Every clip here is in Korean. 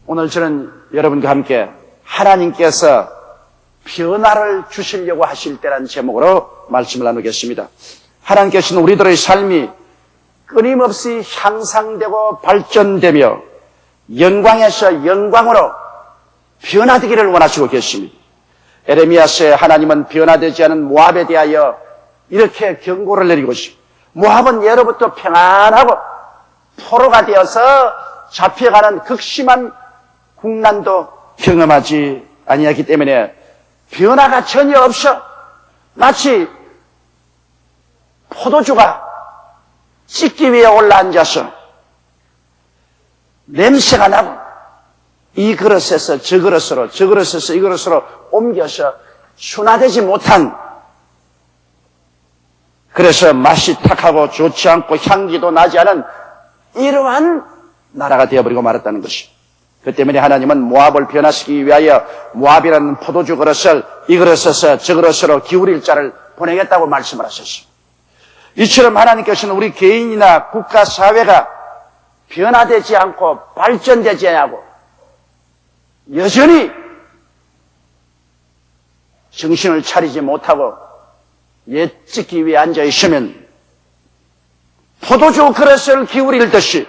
오늘 저는 여러분과 함께 하나님께서 변화를 주시려고 하실 때라는 제목으로 말씀을 나누겠습니다. 하나님께서는 우리들의 삶이 끊임없이 향상되고 발전되며 영광에서 영광으로 변화되기를 원하시고 계십니다. 에레미야서에 하나님은 변화되지 않은 모압에 대하여 이렇게 경고를 내리고 있습니다. 모압은 예로부터 평안하고 포로가 되어서 잡혀가는 극심한 국난도 경험하지 아니하기 때문에 변화가 전혀 없어. 마치 포도주가 씻기 위해 올라앉아서 냄새가 나고 이 그릇에서 저 그릇으로, 저 그릇에서 이 그릇으로 옮겨서 순화되지 못한, 그래서 맛이 탁하고 좋지 않고 향기도 나지 않은 이러한 나라가 되어버리고 말았다는 것입니다. 그 때문에 하나님은 모압을 변화시키기 위하여 모압이라는 포도주 그릇을 이 그릇에서 저 그릇으로 기울일 자를 보내겠다고 말씀을 하셨습니다. 이처럼 하나님께서는 우리 개인이나 국가 사회가 변화되지 않고 발전되지 않고 여전히 정신을 차리지 못하고 옛 찍기 위해 앉아 있으면 포도주 그릇을 기울일 듯이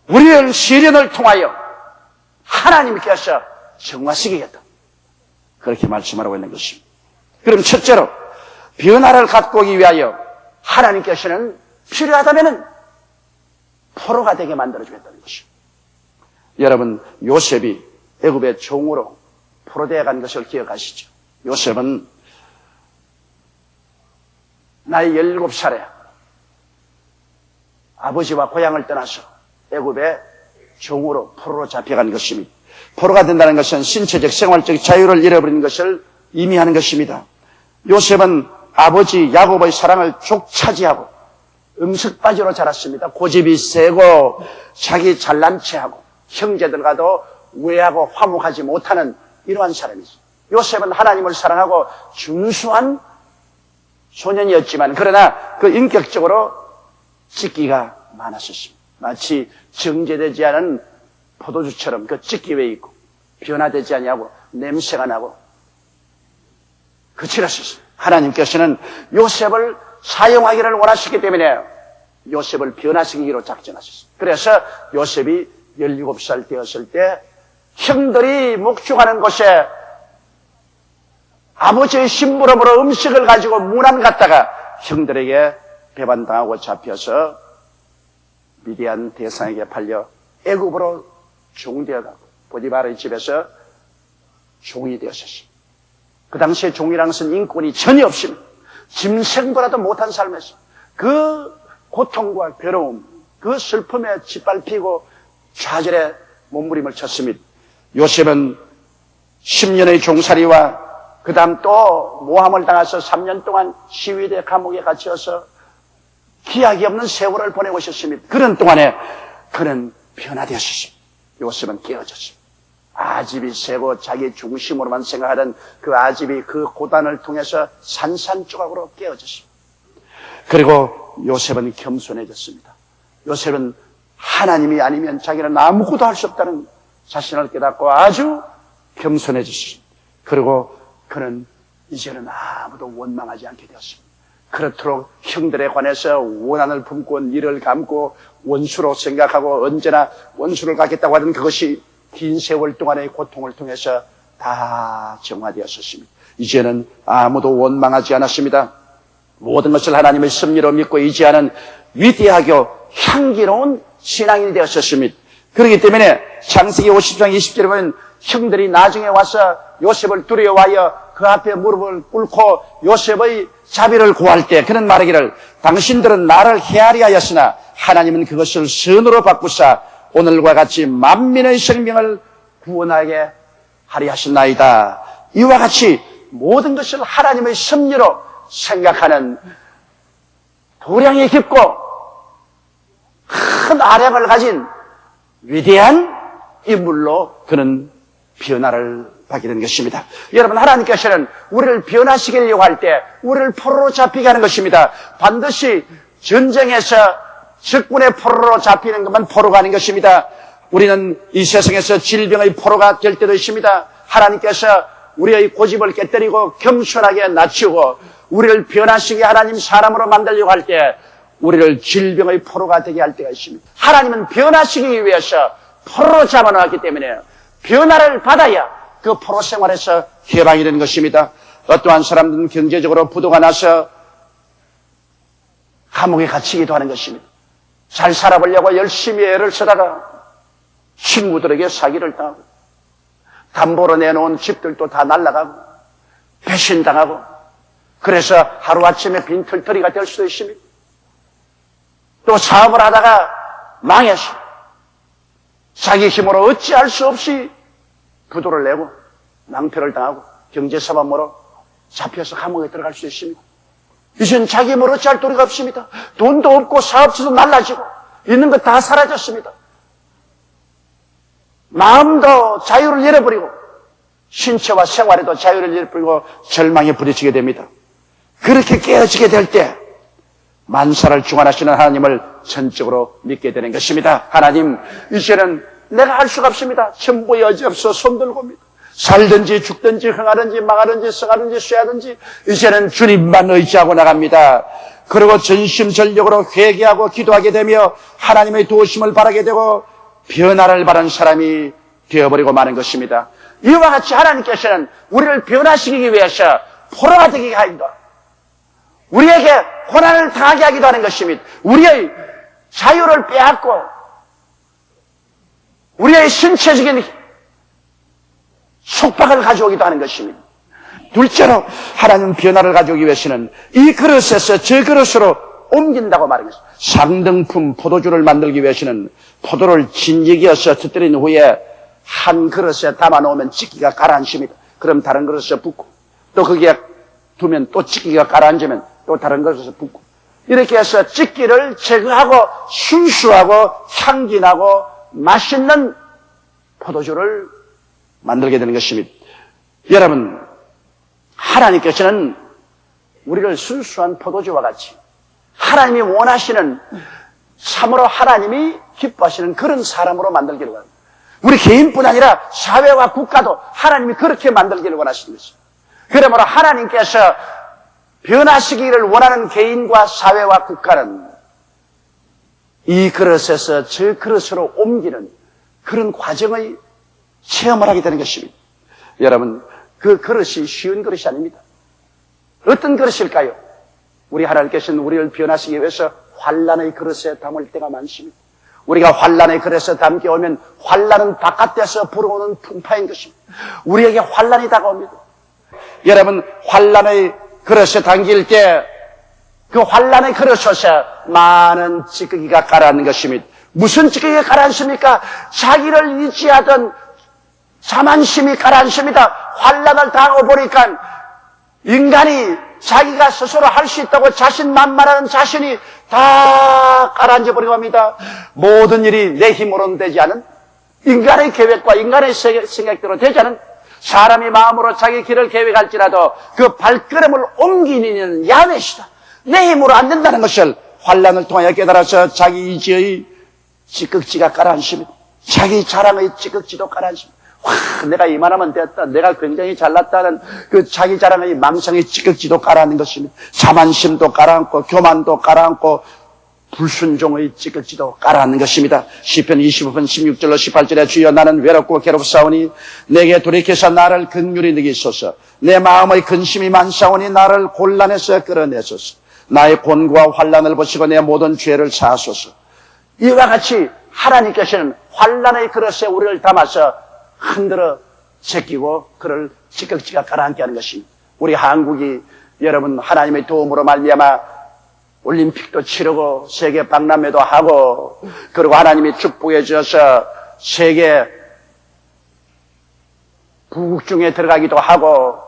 우리의 시련을 통하여 하나님께서 정화시키겠다, 그렇게 말씀하고 있는 것입니다. 그럼 첫째로 변화를 갖고 오기 위하여 하나님께서는 필요하다면 포로가 되게 만들어주겠다는 것입니다. 여러분, 요셉이 애굽의 종으로 포로되어 간 것을 기억하시죠? 요셉은 나이 17살에 아버지와 고향을 떠나서 애굽의 종으로 포로로 잡혀간 것입니다. 포로가 된다는 것은 신체적 생활적 자유를 잃어버리는 것을 의미하는 것입니다. 요셉은 아버지 야곱의 사랑을 족차지하고 음식바지로 자랐습니다. 고집이 세고 자기 잘난 체하고 형제들과도 우애하고 화목하지 못하는 이러한 사람이죠. 요셉은 하나님을 사랑하고 준수한 소년이었지만 그러나 그 인격적으로 찢기가 많았었습니다. 마치 정제되지 않은 포도주처럼 그 찢기에 있고 변화되지 아니하고 냄새가 나고 그칠했었습니다. 하나님께서는 요셉을 사용하기를 원하시기 때문에 요셉을 변화시키기로 작정하셨습니다. 그래서 요셉이 17살 되었을 때 형들이 목축하는 곳에 아버지의 심부름으로 음식을 가지고 문안 갔다가 형들에게 배반당하고 잡혀서 미디안 대상에게 팔려 애굽으로 종되어가고 보디바르의 집에서 종이 되었습니다. 그 당시에 종이라는 것은 인권이 전혀 없습니다. 짐승보다도 못한 삶이었습니다. 그 고통과 괴로움, 그 슬픔에 짓밟히고 좌절에 몸부림을 쳤습니다. 요셉은 10년의 종살이와 그 다음 또 모함을 당해서 3년 동안 시위대 감옥에 갇혀서 기약이 없는 세월을 보내고 있었습니다. 그런 동안에 그는 변화되었습니다. 요셉은 깨어졌습니다. 아집이 세고 자기 중심으로만 생각하던 그 아집이 그 고단을 통해서 산산조각으로 깨어졌습니다. 그리고 요셉은 겸손해졌습니다. 요셉은 하나님이 아니면 자기는 아무것도 할 수 없다는 자신을 깨닫고 아주 겸손해졌습니다. 그리고 그는 이제는 아무도 원망하지 않게 되었습니다. 그렇도록 형들에 관해서 원한을 품고 이를 감고 원수로 생각하고 언제나 원수를 갖겠다고 하던 그것이 긴 세월 동안의 고통을 통해서 다 정화되었었습니다. 이제는 아무도 원망하지 않았습니다. 모든 것을 하나님의 섭리로 믿고 의지하는 위대하고 향기로운 신앙인이 되었었습니다. 그렇기 때문에 창세기 50장 20절에 보면 형들이 나중에 와서 요셉을 두려워하여 그 앞에 무릎을 꿇고 요셉의 자비를 구할 때 그는 말하기를 당신들은 나를 헤아리 하였으나 하나님은 그것을 선으로 바꾸사 오늘과 같이 만민의 생명을 구원하게 하리 하셨나이다. 이와 같이 모든 것을 하나님의 섭리로 생각하는 도량이 깊고 큰 아량을 가진 위대한 인물로 그는 변화를 받게 된 것입니다. 여러분, 하나님께서는 우리를 변화시키려고 할 때 우리를 포로로 잡히게 하는 것입니다. 반드시 전쟁에서 적군의 포로로 잡히는 것만 포로가 아닌 것입니다. 우리는 이 세상에서 질병의 포로가 될 때도 있습니다. 하나님께서 우리의 고집을 깨뜨리고 겸손하게 낮추고 우리를 변화시키게 하나님 사람으로 만들려고 할 때 우리를 질병의 포로가 되게 할 때가 있습니다. 하나님은 변화시키기 위해서 포로로 잡아놓았기 때문에 변화를 받아야 그 포로 생활에서 해방이 되는 것입니다. 어떠한 사람들은 경제적으로 부도가 나서 감옥에 갇히기도 하는 것입니다. 잘 살아보려고 열심히 애를 쓰다가 친구들에게 사기를 당하고 담보로 내놓은 집들도 다 날아가고 배신당하고 그래서 하루아침에 빈털터리가 될 수도 있습니다. 또 사업을 하다가 망해서 자기 힘으로 어찌할 수 없이 부도를 내고 낭패를 당하고 경제사범으로 잡혀서 감옥에 들어갈 수 있습니다. 이젠 자기 힘으로 어찌할 도리가 없습니다. 돈도 없고 사업체도 날라지고 있는 것 다 사라졌습니다. 마음도 자유를 잃어버리고 신체와 생활에도 자유를 잃어버리고 절망에 부딪히게 됩니다. 그렇게 깨어지게 될 때 만사를 주관하시는 하나님을 전적으로 믿게 되는 것입니다. 하나님, 이제는 내가 할 수가 없습니다. 천부의 여지없어 손들고 옵니다. 살든지 죽든지 흥하든지 망하든지 성하든지 쇠하든지 이제는 주님만 의지하고 나갑니다. 그리고 전심전력으로 회개하고 기도하게 되며 하나님의 도우심을 바라게 되고 변화를 바라는 사람이 되어버리고 마는 것입니다. 이와 같이 하나님께서는 우리를 변화시키기 위해서 포로가 되게 하기도 우리에게 고난을 당하게 하기도 하는 것입니다. 우리의 자유를 빼앗고 우리의 신체적인 속박을 가져오기도 하는 것입니다. 둘째로 하나님 변화를 가져오기 위해서는 이 그릇에서 저 그릇으로 옮긴다고 말하는 것입니다. 상등품 포도주를 만들기 위해서는 포도를 진흙이어서 터뜨린 후에 한 그릇에 담아놓으면 찌기가 가라앉습니다. 그럼 다른 그릇에 붓고 또 거기에 두면 또 찌기가 가라앉으면 또 다른 그릇에 붓고 이렇게 해서 찌기를 제거하고 순수하고 향기나고 맛있는 포도주를 만들게 되는 것입니다. 여러분, 하나님께서는 우리를 순수한 포도주와 같이 하나님이 원하시는 참으로 하나님이 기뻐하시는 그런 사람으로 만들기를 원합니다. 우리 개인뿐 아니라 사회와 국가도 하나님이 그렇게 만들기를 원하시는 것입니다. 그러므로 하나님께서 변화시키기를 원하는 개인과 사회와 국가는 이 그릇에서 저 그릇으로 옮기는 그런 과정의 체험을 하게 되는 것입니다. 여러분, 그 그릇이 쉬운 그릇이 아닙니다. 어떤 그릇일까요? 우리 하나님께서는 우리를 변화시키기 위해서 환난의 그릇에 담을 때가 많습니다. 우리가 환난의 그릇에 담겨오면 환난은 바깥에서 불어오는 풍파인 것입니다. 우리에게 환난이 다가옵니다. 여러분, 환난의 그릇에 담길 때 그 환난의 그릇에서 많은 찌꺼기가 가라앉는 것입니다. 무슨 찌꺼기가 가라앉습니까? 자기를 의지하던 자만심이 가라앉습니다. 환난을 당하고 보니까 인간이 자기가 스스로 할 수 있다고 자신만만한 자신이 다 가라앉아 버리고 합니다. 모든 일이 내 힘으로는 되지 않은 인간의 계획과 인간의 생각대로 되지 않은 사람이 마음으로 자기 길을 계획할지라도 그 발걸음을 옮기는 일은 야외시다. 내 힘으로 안 된다는 것을 환난을 통하여 깨달아서 자기 의지의 찌꺼기가 가라앉습니다. 자기 자랑의 찌꺼기도 가라앉습니다. 와, 내가 이만하면 됐다. 내가 굉장히 잘났다는 그 자기 자랑의 망상의 찌꺼기도 가라앉는 것입니다. 자만심도 가라앉고 교만도 가라앉고 불순종의 찌꺼기도 가라앉는 것입니다. 시편 25편 16절로 18절에 주여 나는 외롭고 괴롭사오니 내게 돌이켜서 나를 긍휼히 여기소서. 내 마음의 근심이 많사오니 나를 곤란에서 끌어내소서. 나의 곤고와 환난을 보시고 내 모든 죄를 사하소서. 이와 같이 하나님께서는 환난의 그릇에 우리를 담아서 흔들어 제끼고 그를 찌꺼기가 가라앉게 하는 것입니다. 우리 한국이 여러분 하나님의 도움으로 말미암아 올림픽도 치르고 세계 박람회도 하고 그리고 하나님이 축복해 주셔서 세계 부국 중에 들어가기도 하고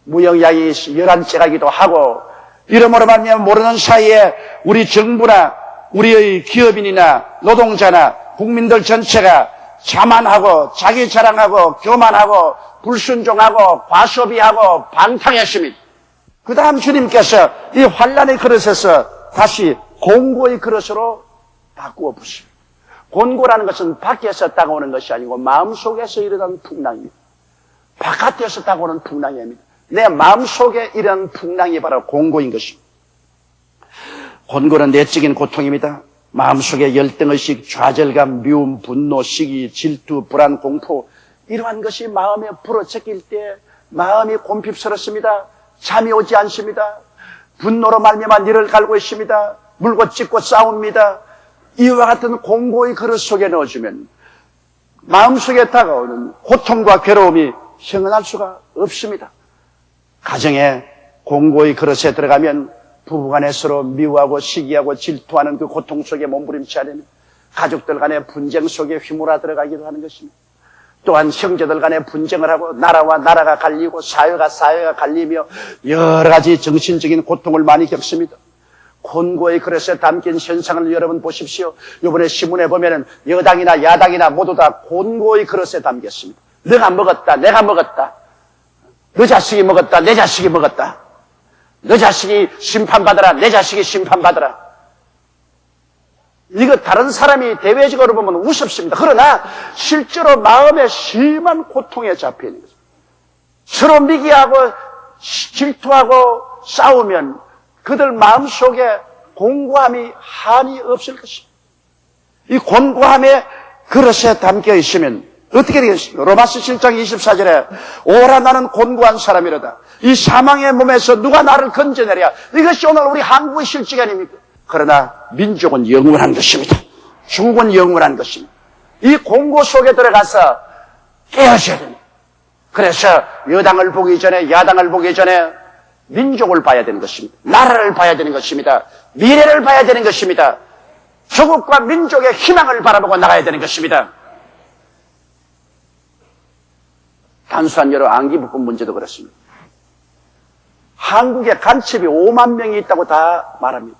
무역량이 11째 가기도 하고 이러므로 말미암아 모르는 사이에 우리 정부나 우리의 기업인이나 노동자나 국민들 전체가 자만하고 자기 자랑하고 교만하고 불순종하고 과소비하고 방탕했습니다. 그 다음 주님께서 이 환난의 그릇에서 다시 공고의 그릇으로 바꾸어 보십니다. 곤고라는 것은 밖에서 다가오는 것이 아니고 마음속에서 일어나는 풍랑입니다. 바깥에서 다가오는 풍랑이 아닙니다. 내 마음속에 일어나는 풍랑이 바로 곤고인 것입니다. 곤고는 내적인 고통입니다. 마음속에 열등의식, 좌절감, 미움, 분노, 시기, 질투, 불안, 공포, 이러한 것이 마음에 불어섞일 때 마음이 곤핍스럽습니다. 잠이 오지 않습니다. 분노로 말미암아 니를 갈고 있습니다. 물고 찢고 싸웁니다. 이와 같은 공고의 그릇 속에 넣어주면 마음속에 다가오는 고통과 괴로움이 형언할 수가 없습니다. 가정에 공고의 그릇에 들어가면 부부간에 서로 미워하고 시기하고 질투하는 그 고통 속에 몸부림치하려면 가족들 간의 분쟁 속에 휘몰아 들어가기도 하는 것입니다. 또한 형제들 간의 분쟁을 하고 나라와 나라가 갈리고 사회가 갈리며 여러 가지 정신적인 고통을 많이 겪습니다. 곤고의 그릇에 담긴 현상을 여러분 보십시오. 이번에 신문에 보면은 여당이나 야당이나 모두 다 곤고의 그릇에 담겼습니다. 너가 먹었다, 내가 먹었다. 너 자식이 먹었다, 내 자식이 먹었다. 너 자식이 심판받아라, 내 자식이 심판받아라. 이거 다른 사람이 대외적으로 보면 우습습니다. 그러나 실제로 마음에 심한 고통에 잡혀 있는 것입니다. 서로 미기하고 질투하고 싸우면 그들 마음속에 공고함이 한이 없을 것입니다. 이 공고함의 그릇에 담겨 있으면 어떻게 되겠습니까? 로마서 7장 24절에 오라 나는 곤고한 사람이로다. 이 사망의 몸에서 누가 나를 건져내랴. 이것이 오늘 우리 한국의 실직 아닙니까? 그러나 민족은 영원한 것입니다. 중국은 영원한 것입니다. 이 공고 속에 들어가서 깨어져야 됩니다. 그래서 여당을 보기 전에 야당을 보기 전에 민족을 봐야 되는 것입니다. 나라를 봐야 되는 것입니다. 미래를 봐야 되는 것입니다. 조국과 민족의 희망을 바라보고 나가야 되는 것입니다. 단순한 여러 안기부권 문제도 그렇습니다. 한국에 간첩이 5만 명이 있다고 다 말합니다.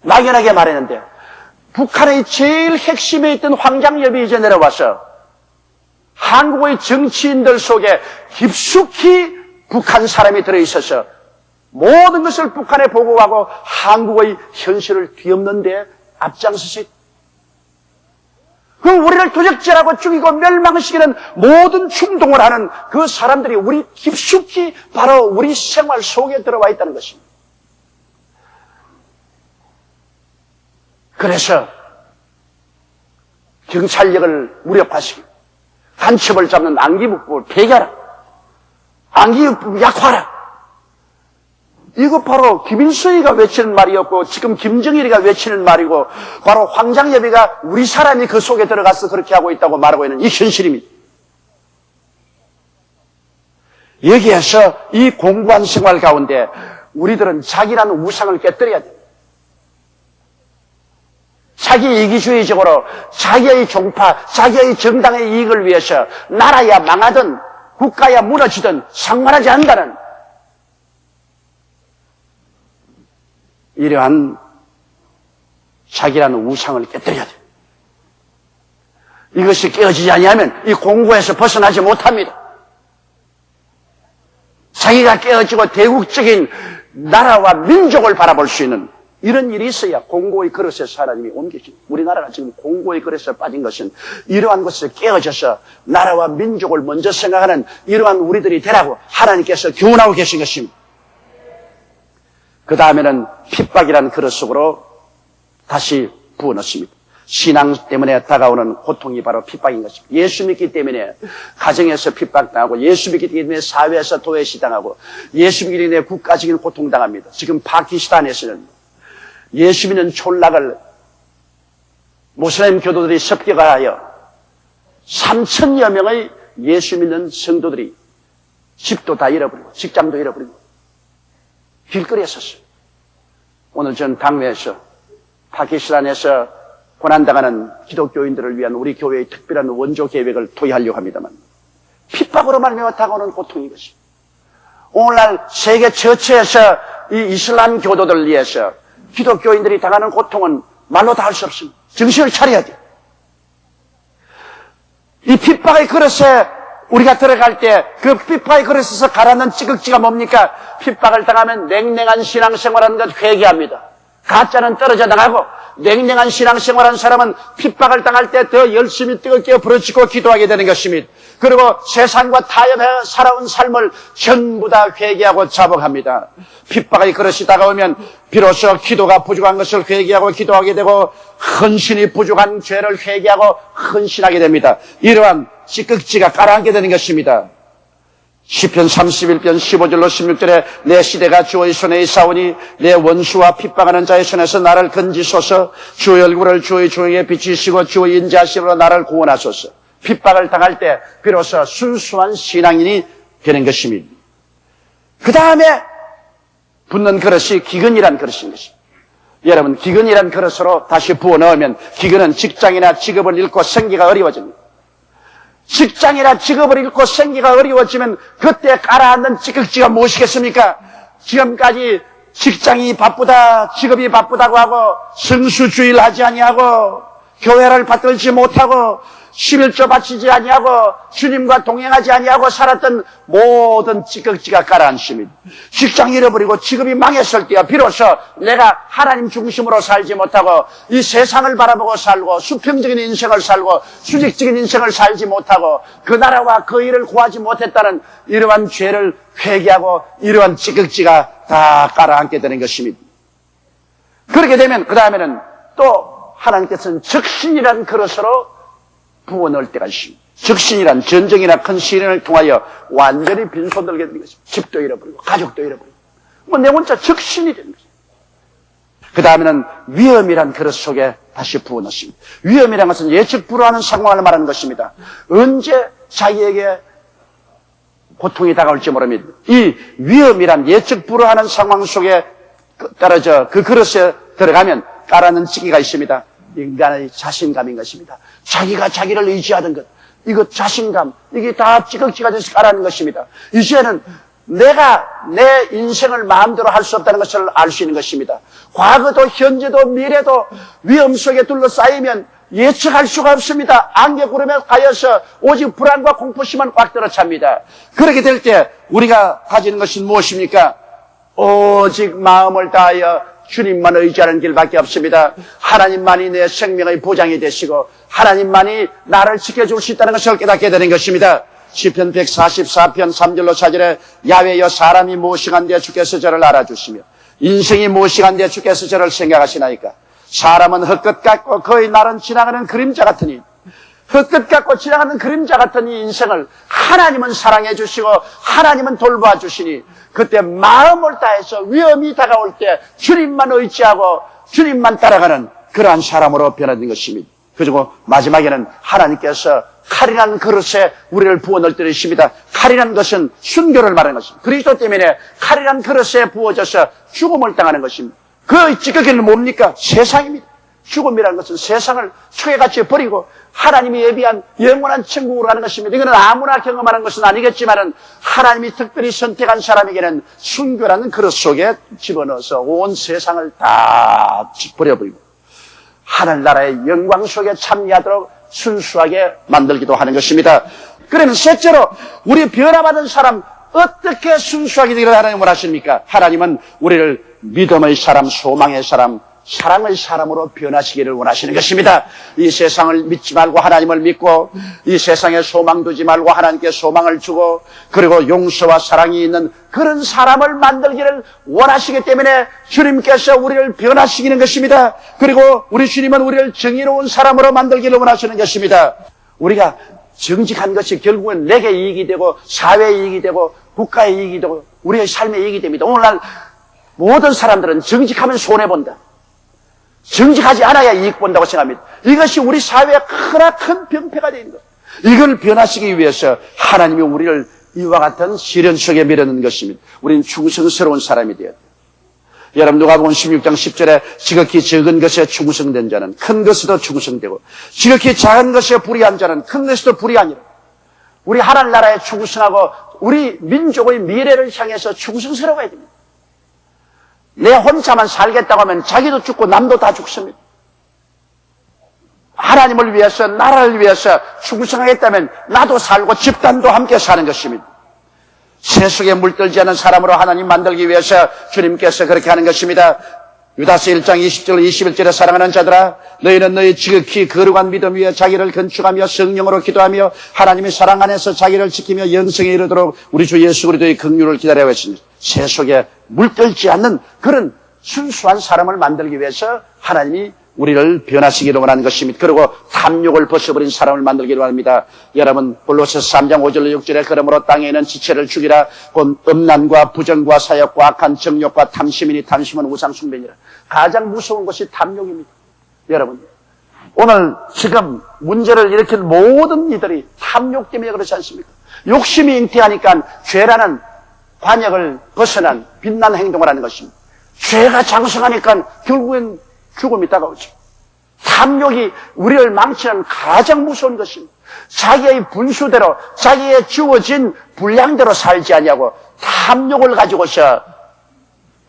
막연하게 말했는데 북한의 제일 핵심에 있던 황장엽이 이제 내려와서 한국의 정치인들 속에 깊숙이 북한 사람이 들어있어서 모든 것을 북한에 보고하고 한국의 현실을 뒤엎는 데 앞장서서 그럼 우리를 도적질하고 죽이고 멸망시키는 모든 충동을 하는 그 사람들이 우리 깊숙이 바로 우리 생활 속에 들어와 있다는 것입니다. 그래서 경찰력을 무력화시키고 간첩을 잡는 안기부법을 폐기하라. 안기부법을 약화하라. 이거 바로 김일성이가 외치는 말이었고 지금 김정일이가 외치는 말이고 바로 황장엽이가 우리 사람이 그 속에 들어가서 그렇게 하고 있다고 말하고 있는 이 현실입니다. 여기에서 이 공부한 생활 가운데 우리들은 자기라는 우상을 깨뜨려야 돼요. 자기 이기주의적으로 자기의 종파, 자기의 정당의 이익을 위해서 나라야 망하든 국가야 무너지든 상관하지 않는다는 이러한 자기라는 우상을 깨뜨려야 돼요. 이것이 깨어지지 아니하면 이 공고에서 벗어나지 못합니다. 자기가 깨어지고 대국적인 나라와 민족을 바라볼 수 있는 이런 일이 있어야 공고의 그릇에서 하나님이 옮기십니다. 우리나라가 지금 공고의 그릇에 빠진 것은 이러한 것을 깨어져서 나라와 민족을 먼저 생각하는 이러한 우리들이 되라고 하나님께서 교훈하고 계신 것입니다. 그 다음에는 핍박이라는 그릇 속으로 다시 부어넣습니다. 신앙 때문에 다가오는 고통이 바로 핍박인 것입니다. 예수 믿기 때문에 가정에서 핍박당하고 예수 믿기 때문에 사회에서 도외시당하고 예수 믿기 때문에 국가적인 고통당합니다. 지금 파키스탄에서는 예수 믿는 촌락을 모슬림 교도들이 습격하여 3,000여 명의 예수 믿는 성도들이 집도 다 잃어버리고 직장도 잃어버리고 길거리에 섰어요. 오늘 전 당회에서 파키스탄에서 고난당하는 기독교인들을 위한 우리 교회의 특별한 원조 계획을 토의하려고 합니다만 핍박으로 말미암아 다가오는 고통인 것입니다. 오늘날 세계 처처에서 이 이슬람 교도들을 위해서 기독교인들이 당하는 고통은 말로 다 할 수 없습니다. 정신을 차려야 돼요. 이 핍박의 그릇에 우리가 들어갈 때 그 핍박의 그릇에서 가라앉는 찌극지가 뭡니까? 핍박을 당하면 냉랭한 신앙생활하는 것 회개합니다. 가짜는 떨어져 나가고 냉랭한 신앙생활한 사람은 핍박을 당할 때 더 열심히 뜨겁게 부르짖고 기도하게 되는 것입니다. 그리고 세상과 타협해 살아온 삶을 전부 다 회개하고 자복합니다. 핍박의 그릇이 다가오면 비로소 기도가 부족한 것을 회개하고 기도하게 되고 헌신이 부족한 죄를 회개하고 헌신하게 됩니다. 이러한 찌꺼기가 가라앉게 되는 것입니다. 시편 31편 15절로 16절에 내 시대가 주의 손에 있사오니 내 원수와 핍박하는 자의 손에서 나를 건지소서. 주의 얼굴을 주의 조용에 비치시고 주의 인자하심으로 나를 구원하소서. 핍박을 당할 때 비로소 순수한 신앙인이 되는 것입니다. 그 다음에 붙는 그릇이 기근이란 그릇인 것입니다. 여러분, 기근이란 그릇으로 다시 부어 넣으면 기근은 직장이나 직업을 잃고 생기가 어려워집니다. 직장이나 직업을 잃고 생기가 어려워지면 그때 가라앉는 찌꺼기가 무엇이겠습니까? 지금까지 직장이 바쁘다, 직업이 바쁘다고 하고 성수주의를 하지 아니하고 교회를 받들지 못하고 11조 바치지 아니하고 주님과 동행하지 아니하고 살았던 모든 찌꺼기가 가라앉습니다. 직장 잃어버리고 직업이 망했을 때야 비로소 내가 하나님 중심으로 살지 못하고 이 세상을 바라보고 살고 수평적인 인생을 살고 수직적인 인생을 살지 못하고 그 나라와 그 일을 구하지 못했다는 이러한 죄를 회개하고 이러한 찌꺼기가 다 가라앉게 되는 것입니다. 그렇게 되면 그 다음에는 또 하나님께서는 적신이라는 그릇으로 부어 넣을 때가 있습니다. 적신이란 전쟁이나 큰 시련을 통하여 완전히 빈손 들게 되는 것입니다. 집도 잃어버리고 가족도 잃어버리고 내 혼자 적신이 되는 것입니다. 그 다음에는 위험이란 그릇 속에 다시 부어 넣습니다. 위험이란 것은 예측 불허하는 상황을 말하는 것입니다. 언제 자기에게 고통이 다가올지 모릅니다. 이 위험이란 예측 불허하는 상황 속에 떨어져 그 그릇에 들어가면 가라앉는 찌기가 있습니다. 인간의 자신감인 것입니다. 자기가 자기를 의지하던 것, 이거 자신감, 이게 다 찌꺼기가 돼서 가라는 것입니다. 이제는 내가 내 인생을 마음대로 할 수 없다는 것을 알 수 있는 것입니다. 과거도 현재도 미래도 위험 속에 둘러싸이면 예측할 수가 없습니다. 안개구름에 가여서 오직 불안과 공포심만 꽉 들어찹니다. 그렇게 될 때 우리가 가지는 것은 무엇입니까? 오직 마음을 다하여 주님만 의지하는 길밖에 없습니다. 하나님만이 내 생명의 보장이 되시고 하나님만이 나를 지켜줄 수 있다는 것을 깨닫게 되는 것입니다. 시편 144편 3절로 4절에 야훼여 사람이 무엇이간데 주께서 저를 알아주시며 인생이 무엇이간데 주께서 저를 생각하시나이까. 사람은 헛것 같고 그의 날은 지나가는 그림자 같으니 헛것 같고 지나가는 그림자 같은 이 인생을 하나님은 사랑해 주시고 하나님은 돌봐 주시니 그때 마음을 다해서 위험이 다가올 때 주님만 의지하고 주님만 따라가는 그러한 사람으로 변화된 것입니다. 그리고 마지막에는 하나님께서 칼이라는 그릇에 우리를 부어 넣을 때도 있습니다. 칼이라는 것은 순교를 말하는 것입니다. 그리스도 때문에 칼이라는 그릇에 부어져서 죽음을 당하는 것입니다. 그 찌꺼기는 뭡니까? 세상입니다. 죽음이라는 것은 세상을 초계같이 버리고 하나님이 예비한 영원한 천국으로 가는 것입니다. 이거는 아무나 경험하는 것은 아니겠지만은 하나님이 특별히 선택한 사람에게는 순교라는 그릇 속에 집어넣어서 온 세상을 다 버려버리고 하늘나라의 영광 속에 참여하도록 순수하게 만들기도 하는 것입니다. 그러면 셋째로 우리 변화받은 사람 어떻게 순수하게 되기를 하나님은 원하십니까? 하나님은 우리를 믿음의 사람, 소망의 사람, 사랑의 사람으로 변화시키기를 원하시는 것입니다. 이 세상을 믿지 말고 하나님을 믿고 이 세상에 소망 두지 말고 하나님께 소망을 주고 그리고 용서와 사랑이 있는 그런 사람을 만들기를 원하시기 때문에 주님께서 우리를 변화시키는 것입니다. 그리고 우리 주님은 우리를 정의로운 사람으로 만들기를 원하시는 것입니다. 우리가 정직한 것이 결국은 내게 이익이 되고 사회에 이익이 되고 국가에 이익이 되고 우리의 삶에 이익이 됩니다. 오늘날 모든 사람들은 정직하면 손해본다. 정직하지 않아야 이익 본다고 생각합니다. 이것이 우리 사회에 크나큰 병폐가 되는 것. 이걸 변화시키기 위해서 하나님이 우리를 이와 같은 시련 속에 밀어넣는 것입니다. 우리는 충성스러운 사람이 되어야 돼요. 여러분 누가복음 16장 10절에 지극히 적은 것에 충성된 자는 큰 것에도 충성되고 지극히 작은 것에 불의한 자는 큰 것에도 불의하니라. 우리 하늘나라에 충성하고 우리 민족의 미래를 향해서 충성스러워야 됩니다. 내 혼자만 살겠다고 하면 자기도 죽고 남도 다 죽습니다. 하나님을 위해서 나라를 위해서 충성하겠다면 나도 살고 집단도 함께 사는 것입니다. 세속에 물들지 않은 사람으로 하나님 만들기 위해서 주님께서 그렇게 하는 것입니다. 유다서 1장 20절 21절에 사랑하는 자들아 너희는 너희 지극히 거룩한 믿음 위에 자기를 건축하며 성령으로 기도하며 하나님의 사랑 안에서 자기를 지키며 영생에 이르도록 우리 주 예수 그리스도의 긍휼을 기다려 했습니다. 세속에 물들지 않는 그런 순수한 사람을 만들기 위해서 하나님이 우리를 변화시키기를 원하는 것입니다. 그리고 탐욕을 벗어버린 사람을 만들기를 원합니다. 여러분 골로새서 3장 5절 6절에 그러므로 땅에 있는 지체를 죽이라 곧 음란과 부정과 사욕과 악한 정욕과 탐심이니 탐심은 우상 숭배니라. 가장 무서운 것이 탐욕입니다. 여러분 오늘 지금 문제를 일으킨 모든 이들이 탐욕 때문에 그렇지 않습니까? 욕심이 잉태하니까 죄라는 관역을 벗어난 빛난 행동을 하는 것입니다. 죄가 장성하니까 결국엔 죽음이 다가오죠. 탐욕이 우리를 망치는 가장 무서운 것입니다. 자기의 분수대로 자기의 주어진 분량대로 살지 아니하고 탐욕을 가지고서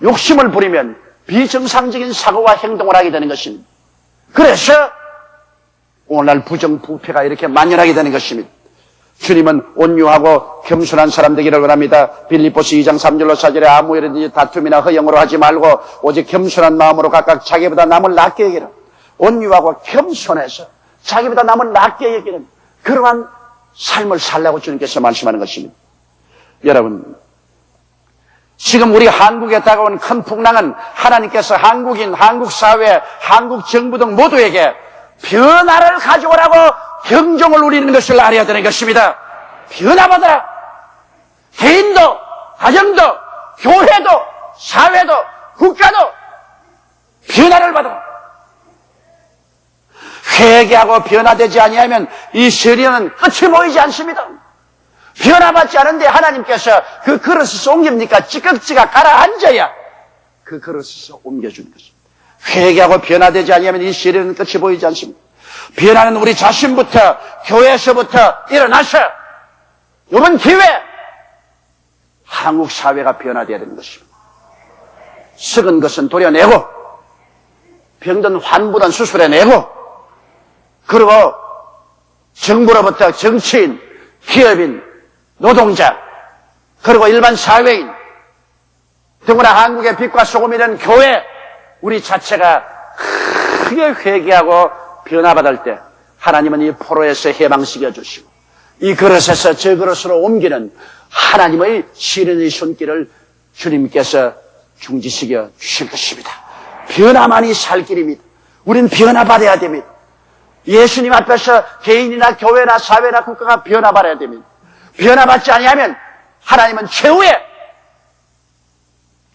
욕심을 부리면 비정상적인 사고와 행동을 하게 되는 것입니다. 그래서 오늘날 부정부패가 이렇게 만연하게 되는 것입니다. 주님은 온유하고 겸손한 사람 되기를 원합니다. 빌립보서 2장 3절로 4절에 아무 일이든지 다툼이나 허영으로 하지 말고 오직 겸손한 마음으로 각각 자기보다 남을 낮게 여기는, 온유하고 겸손해서 자기보다 남을 낮게 여기는 그러한 삶을 살라고 주님께서 말씀하는 것입니다. 여러분 지금 우리 한국에 다가온 큰 풍랑은 하나님께서 한국인, 한국 사회, 한국 정부 등 모두에게 변화를 가져오라고 경종을 울리는 것을 알아야 되는 것입니다. 변화받아라. 개인도, 가정도, 교회도, 사회도, 국가도 변화를 받아라. 회개하고 변화되지 아니하면 이 세리는 끝이 보이지 않습니다. 변화받지 않은데 하나님께서 그 그릇에서 옮깁니까? 찌깍찌깍 가라앉아야 그 그릇에서 옮겨주는 것입니다. 회개하고 변화되지 아니하면 이 세리는 끝이 보이지 않습니다. 변화는 우리 자신부터, 교회에서부터 일어나서 이번 기회 한국 사회가 변화되어야 되는 것입니다. 썩은 것은 도려내고 병든 환부든 수술해내고 그리고 정부로부터 정치인, 기업인, 노동자 그리고 일반 사회인 더구나 한국의 빛과 소금이 된 교회 우리 자체가 크게 회개하고 변화받을 때 하나님은 이 포로에서 해방시켜 주시고 이 그릇에서 저 그릇으로 옮기는 하나님의 시련의 손길을 주님께서 중지시켜 주실 것입니다. 변화만이 살 길입니다. 우린 변화받아야 됩니다. 예수님 앞에서 개인이나 교회나 사회나 국가가 변화받아야 됩니다. 변화받지 아니하면 하나님은 최후의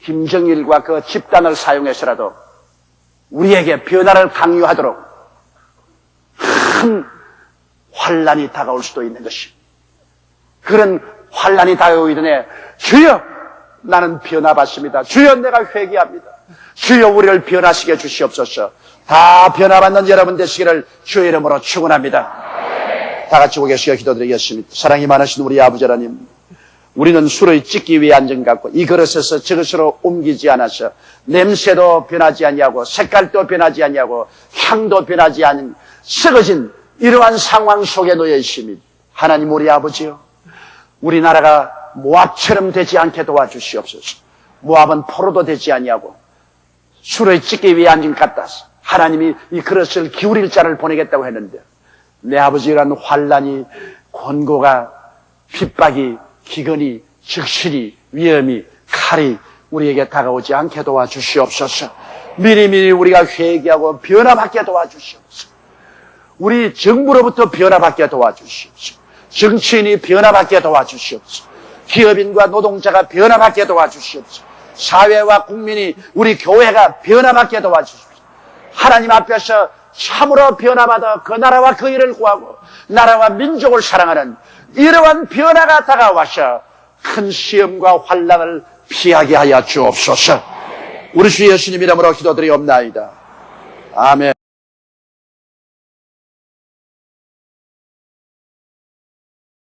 김정일과 그 집단을 사용해서라도 우리에게 변화를 강요하도록 큰 환란이 다가올 수도 있는 것입니다. 그런 환란이 다가오기 전에 주여 나는 변화받습니다. 주여 내가 회개합니다. 주여 우리를 변화시켜 주시옵소서. 다 변화받는 여러분 되시기를 주의 이름으로 축원합니다. 다 같이 고개시켜 기도드리겠습니다. 사랑이 많으신 우리 아버지 하나님, 우리는 술을 찢기 위해 앉은 것 같고 이 그릇에서 저것으로 옮기지 않아서 냄새도 변하지 아니하고 색깔도 변하지 아니하고 향도 변하지 않은 썩어진 이러한 상황 속에 놓여 있습니다. 하나님 우리 아버지요, 우리나라가 모압처럼 되지 않게 도와주시옵소서. 모압은 포로도 되지 아니하고 술을 찢기 위해 앉은 것 같아서 하나님이 이 그릇을 기울일 자를 보내겠다고 했는데 내 아버지란 환란이, 권고가, 핍박이, 기근이, 적실이, 위험이, 칼이 우리에게 다가오지 않게 도와주시옵소서. 미리미리 우리가 회개하고 변화받게 도와주시옵소서. 우리 정부로부터 변화받게 도와주시옵소서. 정치인이 변화받게 도와주시옵소서. 기업인과 노동자가 변화받게 도와주시옵소서. 사회와 국민이, 우리 교회가 변화받게 도와주시옵소서. 하나님 앞에서 참으로 변화받아 그 나라와 그 일을 구하고 나라와 민족을 사랑하는 이러한 변화가 다가와서 큰 시험과 환난을 피하게 하여 주옵소서. 우리 주 예수님 이름으로 기도드리옵나이다. 아멘.